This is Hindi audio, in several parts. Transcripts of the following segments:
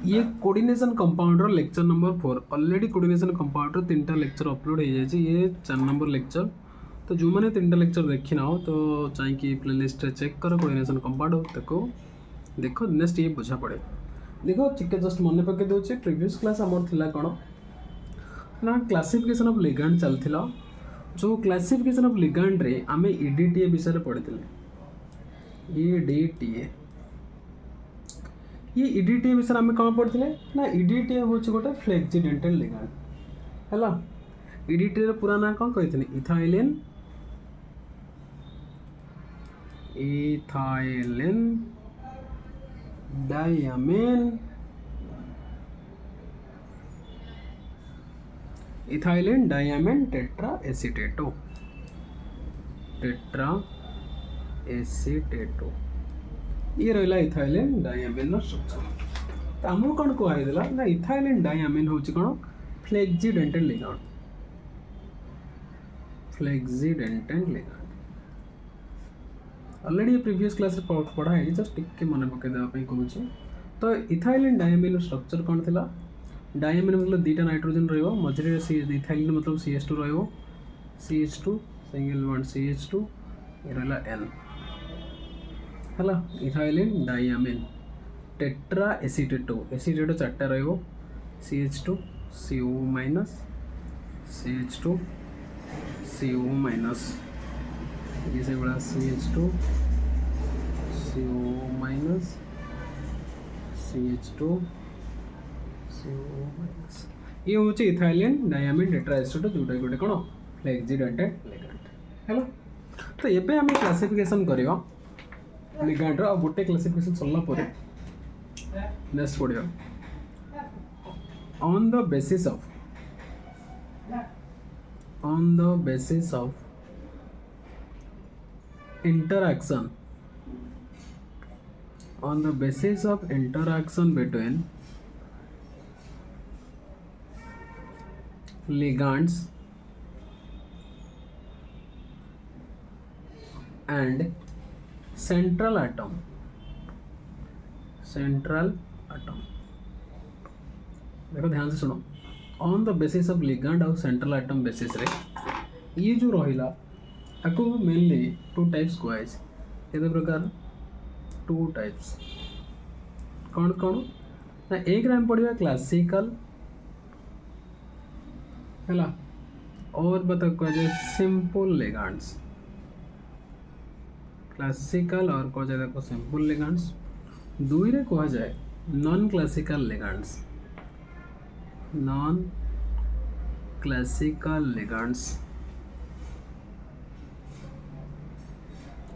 ये coordination compounder lecture number 4 already coordination compounder 3टा लेक्चर अपलोड हो जाए ये 4 नंबर लेक्चर। तो जो मैंने 3टा लेक्चर देखी ना तो चाहिए प्लेलिस्ट चेक कर कोऑर्डिनेशन कंपाउंडर देखो देख नेक्स्ट ये बुझा पड़े देखो चिके जस्ट मन पके दूसरे प्रीवियस क्लास आमर थिला कौन ना क्लासिफिकेशन ऑफ लिगैंड चलता जो क्लासिफिकेशन ऑफ लिगैंड रे आमे ईडीटीए विषय पढ़ी ईडीटीए ये ईडीटीए विषय आम कौन पढ़ते ना ईडीटीए हूँ गोटे फ्लेक्सिडेंटल लिगैंड है ईडीटीए पूरा ना कौन कही ethylene ethylene diamine ethylene diamine tetra acetato ये रहा इथाइलिन डायमीन स्ट्रक्चर। तो आमको कौन कहला ना इथाइलिन डायमीन हूँ कौन फ्लेक्सिडेंटल लिगैंड ऑलरेडी प्रीवियस क्लास पढ़ा है जस्ट टिके मन पकईदेवाई कहूँ। तो इथाइलिन डायमीन स्ट्रक्चर कौन थी डायमीन मतलब दुईटा नाइट्रोजन रझे इथाइलिन मतलब CH2 CH2 single bond CH2 ये रहा N है इथाइलिन डायमीन टेट्रा एसीटेटो चार्टा रो CH2 CO minus CH2 CO minus ये से बड़ा CH2 CO minus CH2 CO minus ये हूँ इथाइलिन डायमीन टेट्रा एसीटेटो जोटा गोटे कौन फ्लेक्सिडेंटल लिगैंड है। तो ये आम क्लासिफिकेशन करवा लिगैंड आ गोटे क्लासिफिकेशन सरला परे नेक्स्ट पढ़िया on the basis of interaction between ligands and central atom देखो ध्यान से सुनो on the basis of ligand और सेंट्रल एटम बेसिस रे ये जो रहिला आपको मेनली 2 टाइप्स कहुए केते प्रकार 2 टाइप्स कौन कौन ना एक आम पढ़ा क्लासिकल है और बता कह सिंपल लिगैंड्स क्लासिकल और कह जाए देखो सिंपल लिगैंड्स दुई रे कह जाए नॉन क्लासिकल लिगैंड्स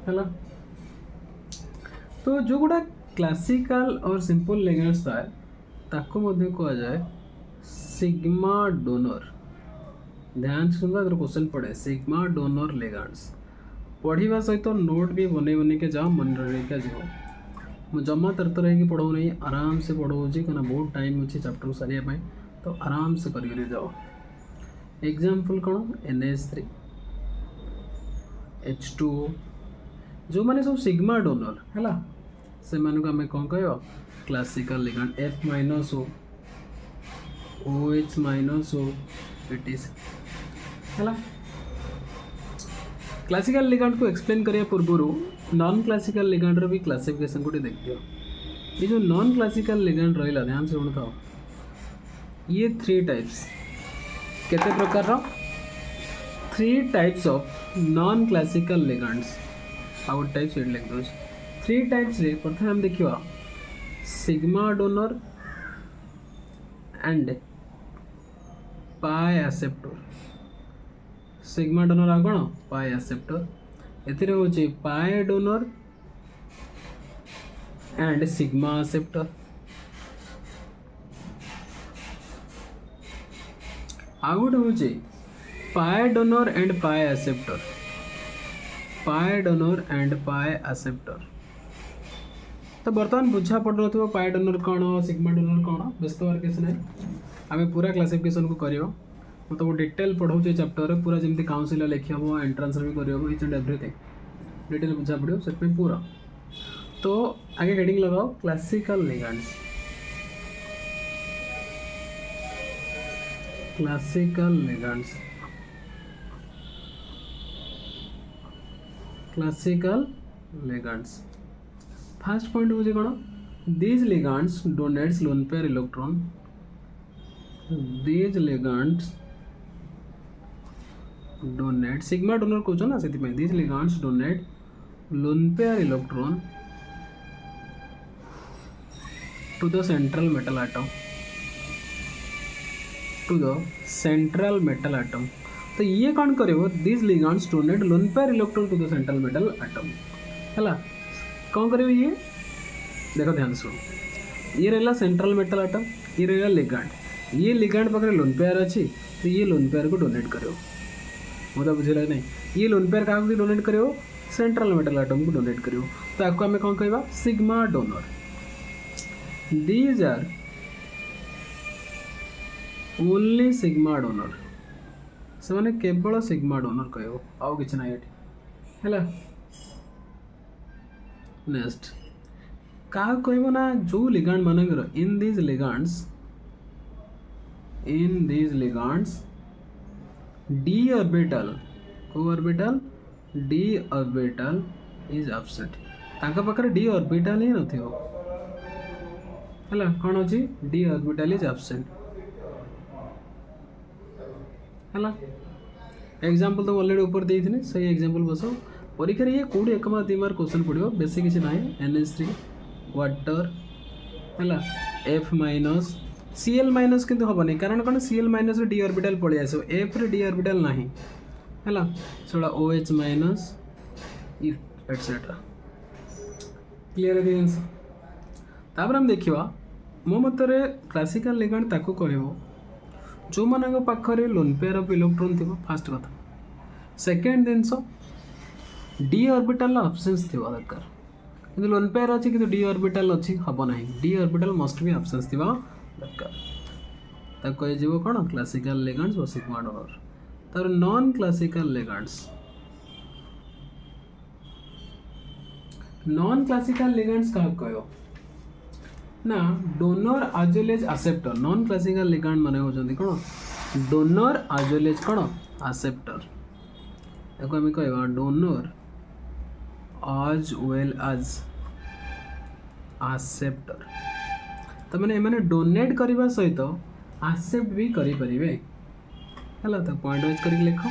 है। तो जो गुड़ा क्लासिकल और सिंपल लिगैंड्स था ताको मध्य कह जाए सिग्मा डोनर। ध्यान से सुनना क्वेश्चन पड़े सिग्मा डोनर लिगैंड्स पढ़ा सहित तो नोट भी बन के जाओ मन रही जाओ मुझे जमा तरतर है पढ़ाऊ नहीं आराम से पढ़ाऊँ कहना बहुत टाइम अच्छे चैप्टर सारे तो आराम से कर जाओ। एग्जाम्पल कौन NH3 H2O जो मैंने सब सिग्मा डोनर है से आम कौन कह classical ligand F minus O OH minus O it है। क्लासिकल लिगैंड को एक्सप्लेन करिया पूर्व नॉन क्लासिकल लिगैंड भी क्लासिफिकेशन को देख दियो। ये जो नॉन क्लासिकल लिगैंड रहा ध्यान से शुण था ये 3 टाइप्स केते प्रकार 3 types of non classical ligands out types लिख दो 3 टाइप्स रे प्रथम हम देखिवा sigma donor and pi acceptor sigma donor आ कौन पाई एक्सेप्टर एथिरे होची pi donor and sigma acceptor आ गोटे हूँ pi donor and pi acceptor तो बर्तमान बुझा पड़ रहा पाई डोनर कौन सिग्मा डोनर कौन व्यस्त हर किसी ना आम पूरा क्लासिफिकेशन को कर मतलब डिटेल पढ़ाऊे चैप्टर पूरा जमी काउंसिल लिखी हम एंट्रांस भी कर इच एंड एवरीथिंग डिटेल बुझा पड़ो से पूरा तो आगे हेडिंग लगाओ classical ligands. Classical ligands, classical ligands. First point होची कोन, these ligands donates lone pair electron, these ligands donate sigma donor कहछ ना सेति में these ligands donate lone pair electron to the central metal atom, to the central metal atom। तो ये कौन करेबो, these ligands donate lone pair electron to the central metal atom हैला। कौन करेबो ये देखो ध्यान सुनो, ये रहला सेंट्रल मेटल आटम, ये रहला लिगैंड, ये लिगैंड पाखे लोन पेयर अच्छी तो ये लोन पेयर को डोनेट करो। मतलब बुझेगा नहीं, ये लोन पेयर क्या डोनेट करो, सेंट्रल मेटल आटम को डोनेट करो। तो आपको आम कौन कहवा, sigma donor. These are only sigma donor, से माने केवल सिग्मा डोनर कहबो, आउ किछ ना एठी हैला। नेक्स्ट क्या कहब ना, जो लिगैंड मानकर in these ligands d orbital, को orbital d orbital is absent, ताका पाखरे डी ऑर्बिटल ही नथियो हैला। कोन अछि, डी ऑर्बिटल इज एब्सेंट हैला। एग्जांपल तो ऑलरेडी ऊपर देइथिने, सही एग्जांपल बसो परीक्षा रे। ये कोडी 1 मार्क 2 मार्क क्वेश्चन पड़ियो, बेसी किछ नाही। NH3 वाटर हैला, F माइनस Cl माइनस किंतु हबनी, कारण कोन Cl माइनस रे डी ऑर्बिटल पळि आसो, F रे डी ऑर्बिटल नाही हैला। Soda OH minus etcetera. Clear है आंसर। तापर हम देखिबा मो मतरे क्लासिकल लिगेंड ताको कहबो जो मानक पाखरे लोन पेयर ऑफ इलेक्ट्रॉन थिबो, फर्स्ट कथा। सेकंड दिनस डी ऑर्बिटल अब्सेंस थिबा दरकार, किंतु लोन पेयर अच्छी कि डी ऑर्बिटल अच्छी हम ना, डी ऑर्बिटल मस्ट भी एब्सेंस थिबा दरकार, ताको कहि जेबो कोन क्लासिकल लिगेंड्स व सिग्मा डोनर। तर non classical ligands, non classical ligands का कहयो ना, donor as well as acceptor. Non classical ligand माने होचंदी कोन, डोनर एज वेल एज कोन एक्सेप्टर। ताको हम कहबा donor as well as acceptor. तो मैंने एमाने डोनेट करने सहित एक्सेप्ट भी करि परिबे हैला। तो पॉइंट वाइज करके लिखो,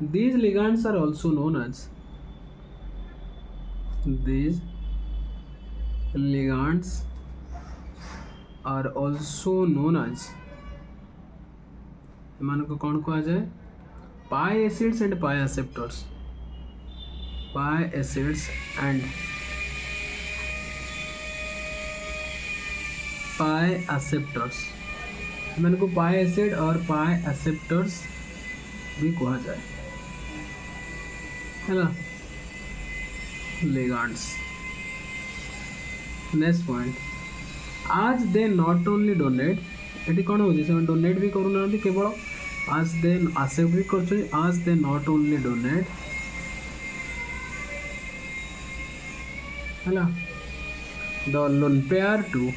these ligands are also known as, these ligands are also known as, एमान को कौन कहा जाए, pi acids and pi acceptors, pi acids and pi acceptors. मैंने को पाई एसिड और पाई एक्सेप्टर्स भी कहा जाए है ना, लिगेंड्स। नेक्स्ट पॉइंट, आज दे नॉट ओनली डोनेट, ये कौन हो से डोनेट भी करूना केवल, आज दे एक्सेप्ट भी कर, आज दे नॉट ओनली डोनेट है ना, the lone pair to,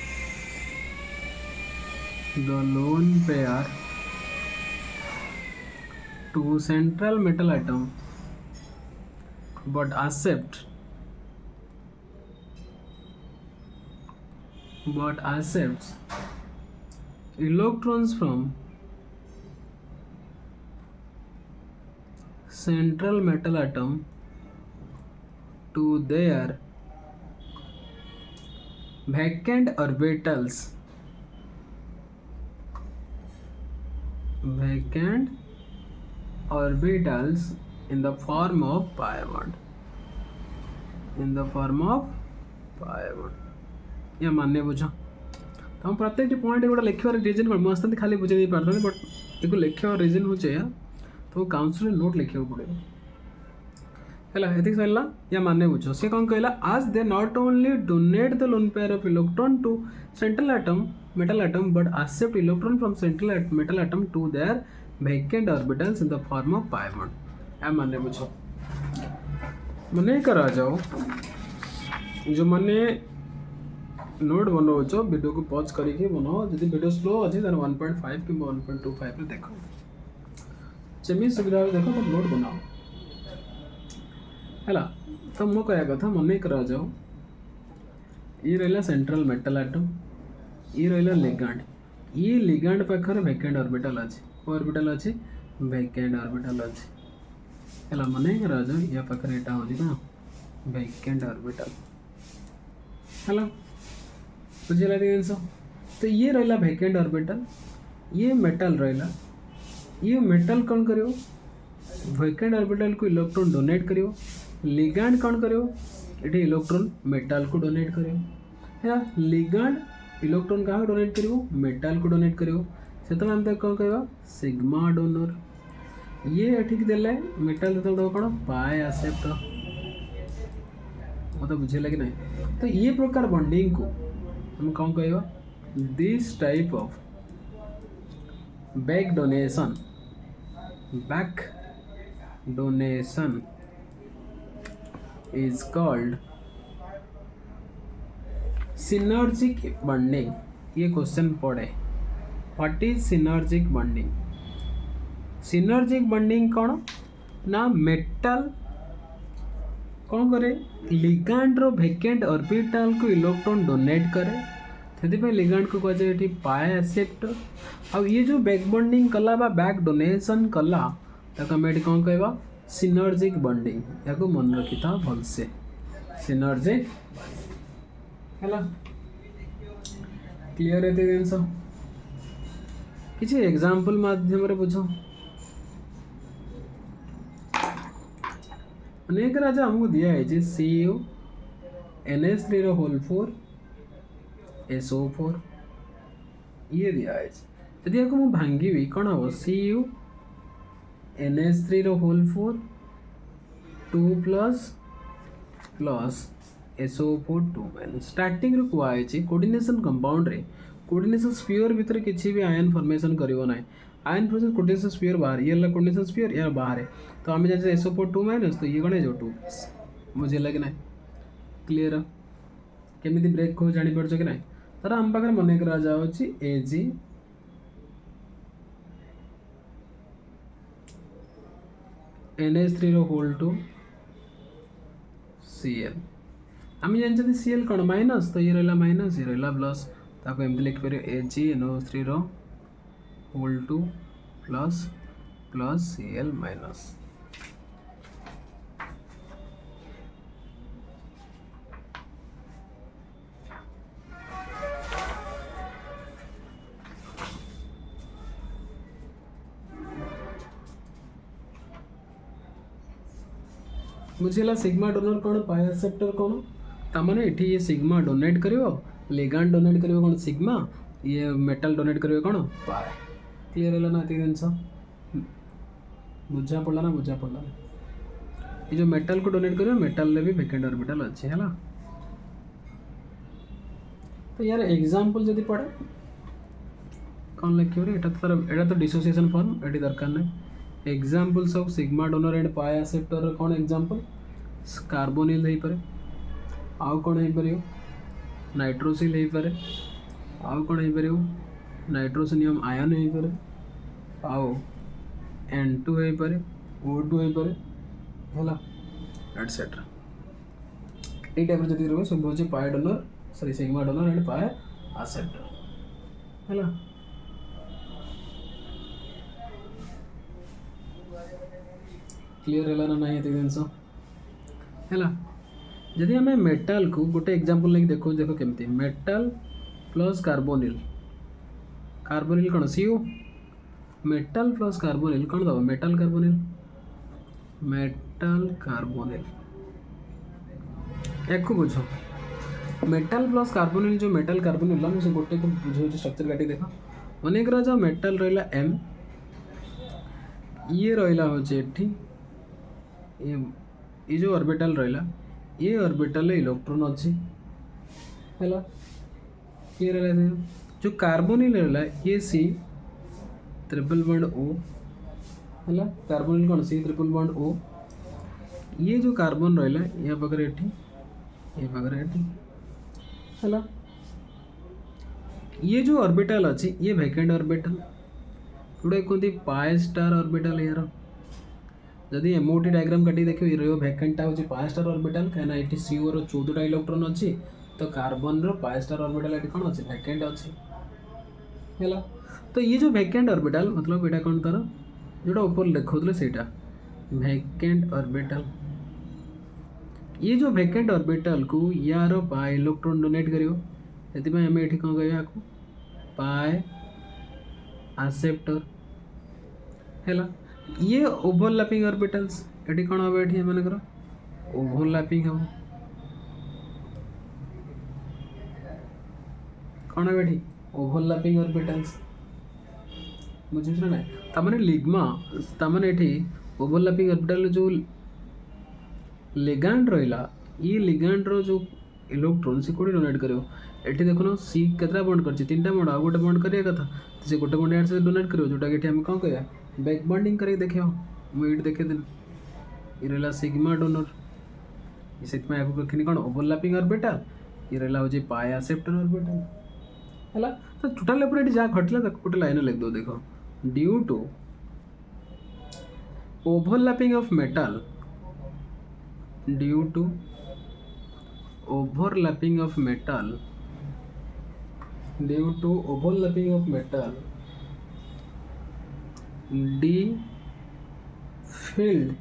the lone pair to central metal atom but accepts electrons from central metal atom to their vacant orbitals, in the form of pi bond, in the form of pi bond। या मानने बुझा तो हम प्रत्येक पॉइंट गोटे लिखार रिजन मस्त खाली बुझे दे पारते, बट एक लिखार रिजन हो तो काउंसिल नोट लिखा पड़े है। ये सरला या मानने बुझ, सी कौन कहला, आज they not only donate the lone pair of electron to central atom metal atom but accept electron from central metal atom to their vacant orbitals in the form of pi bond। मानने बुझो मने करा जाओ जो मैंने नोट बनाऊच वीडियो को पॉज करके बनाओ जदि वीडियो स्लो अच्छे 1.5 कि 1.25 देख जमी सुविधा देख तो नोट बनाओ है। तो मो कह कथा मन करा जाओ ये रहा सेंट्रल मेटल एटम ये रहा लिगांड ये लिगांड पाखर वैकेंट ऑर्बिटल अच्छे ऑर्बिटल अच्छे वैकेंट ऑर्बिटल अच्छे है मन करा जाओ या पाखर यहाँ हो वैकेंट ऑर्बिटल है बुझेगा जिन तो ये रहा वैकेंट ऑर्बिटल ये मेटल रहा ये मेटल कौन करियो वैकेंट ऑर्बिटल को इलेक्ट्रॉन डोनेट करियो लिगांड कौन करियो ये इलेक्ट्रॉन मेटल को डोनेट करियो है लिगांड इलेक्ट्रॉन क्या डोनेट करियो मेटल को डोनेट करियो से आम कौन कह सिग्मा डोनर ये ठीक देले मेटल जो कौन पाए एक्सेप्ट मतलब बुझेगा कि नहीं। तो ये प्रकार बॉन्डिंग को हम कौन कह this type of back donation is called synergic bonding। ये क्वेश्चन पड़े what is synergic bonding। synergic bonding कौन ना मेटल कौन करे लिगांड रो वैकेंट ऑर्बिटल को इलेक्ट्रॉन डोनेट करे से लिगांड को कहे पाए एक्सेप्ट आ ये जो बैक बॉन्डिंग कला बा बैक डोनेशन कला आम ये कौन कह सिनर्जिक बॉन्डिंग या मन रखी था भलसे सिनर्जिक है क्लीयर है जिन किसी एग्जांपल माध्यम बुझ अनेक राजा हमको दिया है CU NH3 होल 4 SO4 ये दिया है यदि आपको मुझे भांगी कौन हम CU NH3 whole 4 2 plus plus SO4 2 minus starting रे कुआ है कोऑर्डिनेशन कंपाउंड रे कोऑर्डिनेशन स्फीयर भीतर किसी भी आयन फॉर्मेशन करियो ना आयन फॉर्मेशन कोऑर्डिनेशन स्फीयर बाहर ये वाला कोऑर्डिनेशन स्फीयर यार बाहर है तो आम जैसे SO4 2 माइनस तो ये कौन है जो 2 मुझे लगे ना क्लीयर केमी ब्रेक हो जापर कि ना तर आम पाखे मन करा AG NH3 होल 2 Cl आम जानते Cl कौन माइनस तो ये रहा माइनस ये रहा प्लस ताको एमती लिखिपर AgNO3 होल 2 प्लस प्लस Cl माइनस बुझेगा सिग्मा डोनर कौन पाए एक्सेप्टर कौन तामाने एठी ये सिग्मा डोनेट करियो लिगांड डोनेट करियो कौन सिग्मा ये मेटल डोनेट करियो कौन पाए क्लियर है ना ये जिनस बुझा पड़ा ना बुझा पड़ा ये जो मेटल को डोनेट करियो मेटल ले भी वैकेंट ऑर्बिटल अच्छे है तो यार एग्जांपल जदी पड़े कौन लिखियो रे एटा तो डिसोसिएशन फॉर्म एटी दरकार नहीं examples of sigma donor and पाए एक्सेप्टर कौन एग्जांपल कार्बोनिल हो पारे आउ कौन हो पार नाइट्रोसिल हो पारे आउ कौन हो पार नाइट्रोसिनियम आयन हो पारे आउ N2 हो पारे O2 हो पारे है एटसेट्रा ये टाइप जब रही सब हूँ पाए donor sorry sigma donor and पाए एक्सेप्टर है क्लीयर है ना नहीं जिनस है जदि आम मेटल को गोटे एग्जांपल नहीं देखो देखो केमती मेटल प्लस कार्बोनिल कार्बोनिल कौन CU मेटल प्लस कार्बोनिल कौन दब मेटल कार्बोनिल एक बुझ मेटल प्लस कार्बोनिल जो मेटल कार्बोनिल मुझे गोटे को बुझे स्ट्रक्चर काटी देख अनेक जो मेटल रहा M ये रहा हूँ ये जो ऑर्बिटल रहा ये ऑर्बिटल इलेक्ट्रॉन अच्छी है ये रहा जो कार्बोनिल रहा ये C ट्रिपल बॉन्ड O है कार्बोनिल कौन C ट्रिपल बॉन्ड O ये जो कार्बन रहा या पाखे ये ये वगैरह है। ये जो ऑर्बिटल अच्छी ये वैकेंट ऑर्बिटल जोटा कहते पाए स्टार ऑर्बिटल यार जदि एमओटी डायग्राम काटी देखिए ये वैकेंटा हूँ पाए स्टार ऑर्बिटल कहीं ये सीओ रो 14टा इलेक्ट्रॉन अच्छी तो कार्बन रो पाए स्टार ऑर्बिटल ये कौन अच्छे वैकेंट अच्छी है। तो ये जो वैकेंट ऑर्बिटल मतलब यहाँ कौन तार जोटा ऊपर लिखुले से वैकेंट ऑर्बिटल ये जो वैकेंट ऑर्बिटल को यार पाए इलेक्ट्रॉन डोनेट करियो से आम ये कौन कह पाए एक्सेप्टर है। ये ओवरलैपिंग ऑर्बिटल्स ये कौन हम ये मनकर ओवरलैपिंग हम कौन हम ये ओवरलैपिंग ऑर्बिटल्स बुझे ना तमाने लिग्मा तमाने ये ओवरलैपिंग ऑर्बिटल जो लिगैंड रहा ये लिगैंड रो जो इलेक्ट्रॉन से कोड़ी डोनेट करियो एठी देखो सी केतरा बॉन्ड कर 3टा बॉन्ड आ गोटे बॉन्ड करिया कथा से गोटे बॉन्ड यार से डोनेट करियो जोटा कि हम कौन कहया बैक बॉन्डिंग करके देखियो मुझे देखे दिन ये रहा सिग्मा डोनर इसे आपको कखनी कौन ओवरलैपिंग ऑर्बिटल ये रहा हो पाए एक्सेप्टर ऑर्बिटल है। तो टोटल एपरे जहाँ घटला गोटे लाइन लिख दो देखो due to overlapping of metal due to overlapping of metal due to overlapping of metal d filled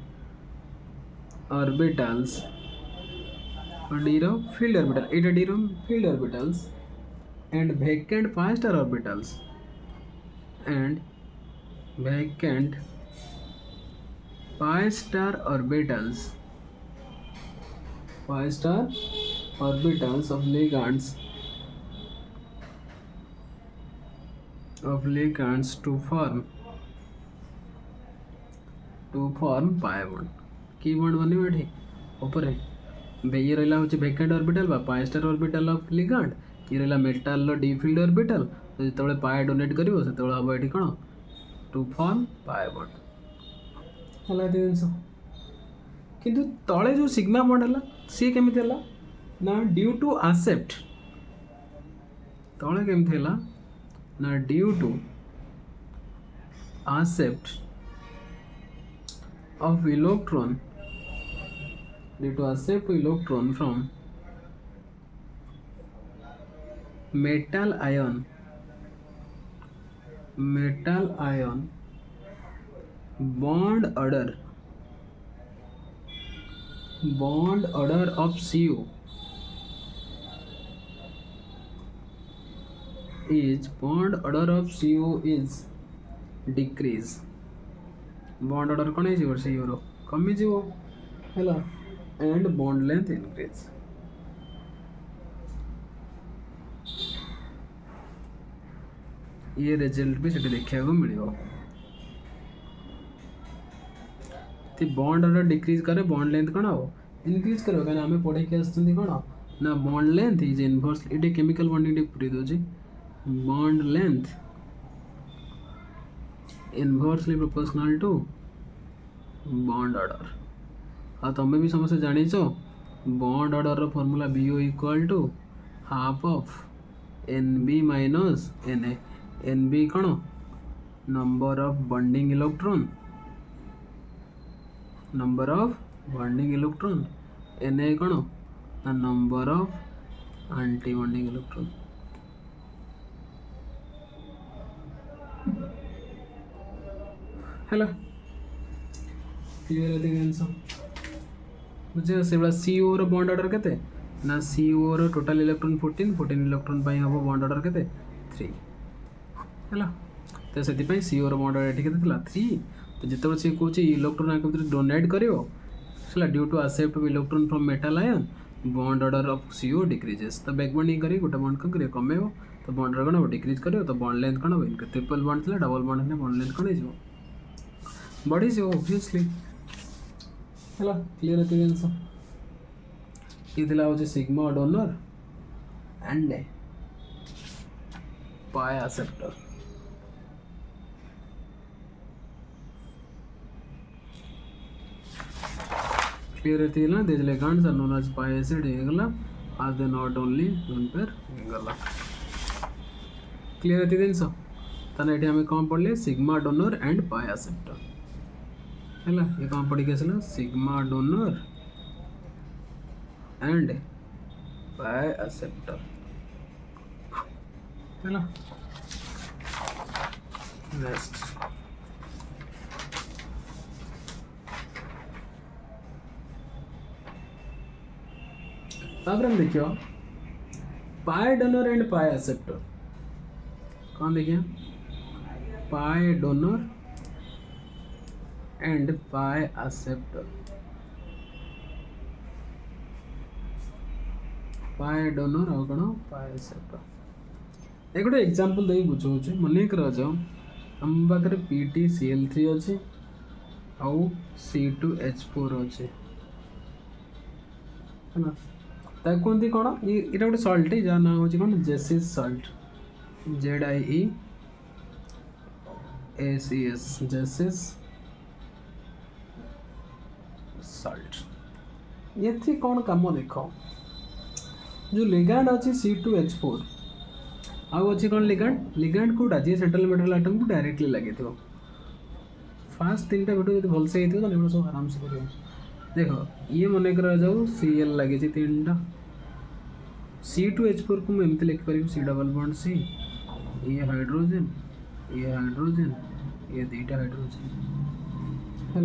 orbitals d रो filled orbital eta d रो filled orbitals and vacant pi star orbitals and vacant pi star orbitals pi star orbitals of ligands to form pi bond की बॉन्ड बनी बैठी ऊपर है ये रहा हूँ वैकेंट ऑर्बिटल बा pi star orbital of ligand ये रहा मेटाल डी फील्ड ऑर्बिटल तो जो पाए डोनेट करियो से हम ये कौन टू फॉर्म पाए बॉन्ड है जिन किंतु तले जो सिग्मा बॉन्ड है सी केमिति है ना ड्यू टू एक्सेप्ट तले केमिति है ना due to except of electron due to accept electron from metal ion bond order of CO is decrease bond order कौन है से यूरो कमी जीवो है एंड बॉन्ड लेंथ इंक्रीज ये रिजल्ट भी से देखा मिलो बॉन्ड ऑर्डर डिक्रीज करे बॉन्ड लेंथ कौन हम इंक्रीज करो क्या आम पढ़े के आसुँच कौन ना बॉन्ड लेंथ इज इनवर्स ये केमिकल बॉन्डिंग पूरी दूसरी bond length inversely proportional to bond order आ तुम्हें भी समस्त जानीच bond order formula BO equal to half of NB minus NA NB कौन number of bonding electron NA कौन ना number of anti bonding electron है क्लियर है आंसर बुझे से बड़ा CO रो बॉन्ड ऑर्डर केते ना CO रो टोटल इलेक्ट्रॉन 14 इलेक्ट्रॉन पाई हम बॉन्ड ऑर्डर केते 3 है तो से CO रो बॉन्ड ऑर्डर एठी केते थला 3 तो जिते से कहूँ इलेक्ट्रॉन आ भीतर डोनेट करियो है due to except electron from metal ion bond order of CO decreases तो बैक बॉन्डिंग करी गोटे बॉन्ड कौन करियो कमेबो तो बॉन्ड ऑर्डर कौन डिक्रीज करियो तो बॉन्ड लेंथ कौन हो ट्रिपल बॉन्ड थला डबल बॉन्ड है बॉन्ड लेंथ कौन हो बढ़ी जाओ ऑब्वियसली है क्लियर है आंसर ये दिला हो sigma donor and pi acceptor clear रहती ना this ligands are known as pi acid हेगला आज they not only lone pair हेगला क्लियर रहती जिनस ताने एठी हमें कौन पढ़ले sigma donor and pi acceptor हैला ये कौन पढ़ी के sigma donor and pi acceptor हैला नेक्स्ट हम देखियो pi donor and pi acceptor कौन देखिए pi donor and pi acceptor pi donor और कौन पाई एक्सेप्टर एक गोटे एग्जांपल दे बुझाऊँ मन कर हम पाखे PtCl3 अच्छे आउ C2H4 अच्छे है ना कहते कौन ये गोटे सल्ट जहाँ ना हूँ कौन जेसिस सल्ट ZIEACS जेसिस सल्ट ये कौन काम देख जो लिगैंड अच्छी C2H4 आउ अच्छी कौन लिगैंड कौटा जी सेंट्रल मेटल आटम को डायरेक्टली लगे फास्ट 3टा वीडियो जो भलसे होता सब आराम से कर देख ये मन कर जाऊ Cl लगे 3टा C2H4 को मैं एमती लिखिपारि C डबल बॉन्ड C ये हाइड्रोजन ये 2टा हाइड्रोजन है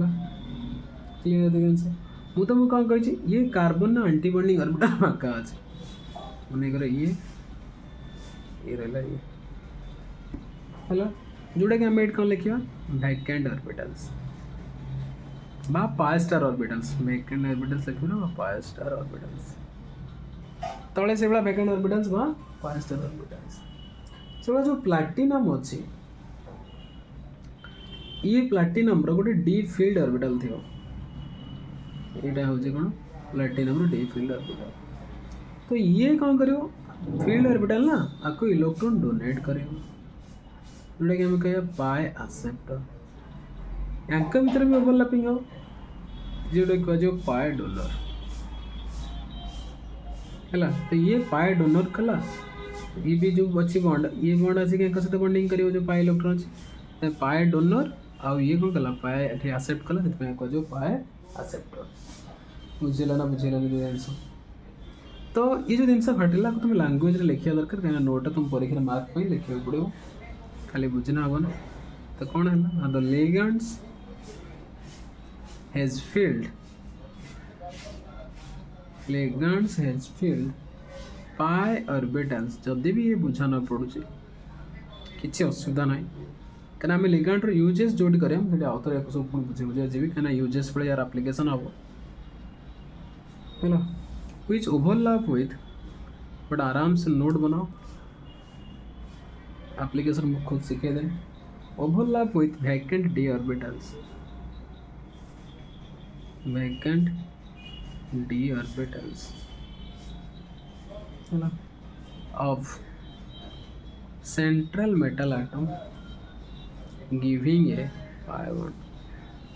क्लियर देखिए से मु तुमको कौन कही ये कार्बन ना एंटी बॉन्डिंग ऑर्बिटल पक्का अच्छे मन कर ये रहा ये है जोटा कि आम कौन लिखा वैकेंट ऑर्बिटल्स बा pi star orbitals vacant orbitals लिखे ना पाई स्टार ऑर्बिटल्स तले से वैकेंट ऑर्बिटल्स बा पाई स्टार ऑर्बिटल्स से जो प्लैटिनम अच्छी ये प्लैटिनम गोटे डी फील्ड ऑर्बिटल थी यहाँ हूँ कौन प्लैटिनम डी फील्ड ऑर्बिटल तो ये कौन करियो फील्ड ऑर्बिटल ना आपको इलेक्ट्रॉन डोनेट करेगा जोटा कि हमें कह पाई एक्सेप्टर यहाँ भीतर भी ओवरलैपिंग हो जोटा कह पाई डोनर है तो ये पाई डोनर कला ये भी जो अच्छी बॉन्ड ये बॉन्ड अच्छी सहित बॉन्डिंग कर जो पाई इलेक्ट्रॉन अच्छे पाई डोनर आउ ये कौन कला पाई एक्सेप्ट कला से कह पाई एक्सेप्टर बुझेगा ना जिस तो ये जो जिनस घटला तुम लांगुएज लिखा दरकार कहीं नोटा तुम परीक्षा मार्क पर लिखा पड़ो खाली बुझना हम ना तो कौन है the ligands has field pi orbitals जदि भी ये बुझा न पड़ू किसी असुविधा ना कहीं आम लिगेंड यूजेस जो करें आउ थे सब बुझे बुझे जी कहीं यूजेस पे यार एप्लिकेशन हम है which overlap with बट आराम से नोट बनाओ एप्लीकेशन में खुद सीखे दें overlap with vacant D orbitals of central metal atom giving a pi bond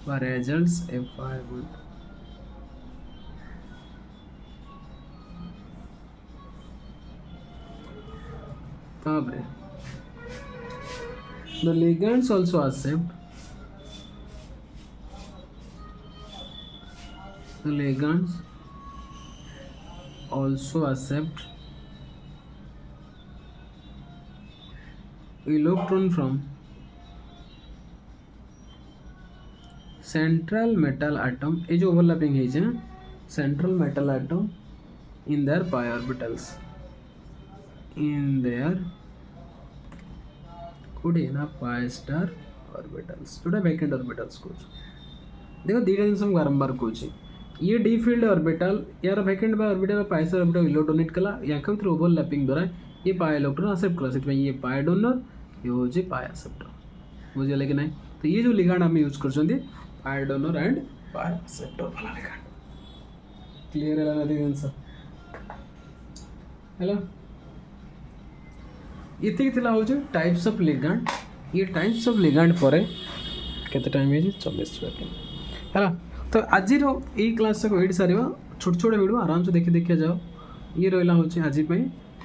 but results a pi bond the ligands also accept electron from central metal atom ये जो ओवरलैपिंग है central metal atom in their pi orbitals in their कोडे ना pi star orbitals जोटा वैकेंट ऑर्बिटल्स को देखो दीटा जिन बारंबार कहूँ ये डी फील्ड ऑर्बिटल यार vacant orbital pi star orbital electron donate कला या भीतर ओवरलैपिंग द्वारा ये पाई इलेक्ट्रॉन एक्सेप्ट कला से ये पाई डोनर ये हूँ पाई एक्सेप्टर बुझे कि ना तो ये जो लिगांड आम यूज कर पाई डोनर एंड पाई एक्सेप्टर वाला लिगांड क्लियर है ना जिनस हेलो ये हूँ टाइप्स ऑफ लिगांड ये टाइप्स ऑफ लिगांड पर केते टाइम है 24 सेकंड है तो आज ये क्लास को ये सारे छोट छोट वीडियो आराम से देखी देखिए जाओ ये रहा हूँ आज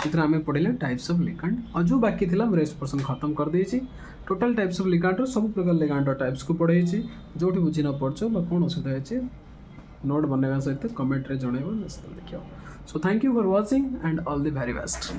इतना आम पढ़े टाइप्स ऑफ लिगांड और जो बाकी थी रेस्ट पोर्सन खत्म कर देछि टोटल टाइप्स ऑफ लिगांड सब प्रकार लिगांड टाइप्स को पढ़े जो बुझी न पड़छ कौन असुविधा है नोट बनवा सहित कमेंट रे जनइब निश्चित देखिए so thank you for watching and all the very best.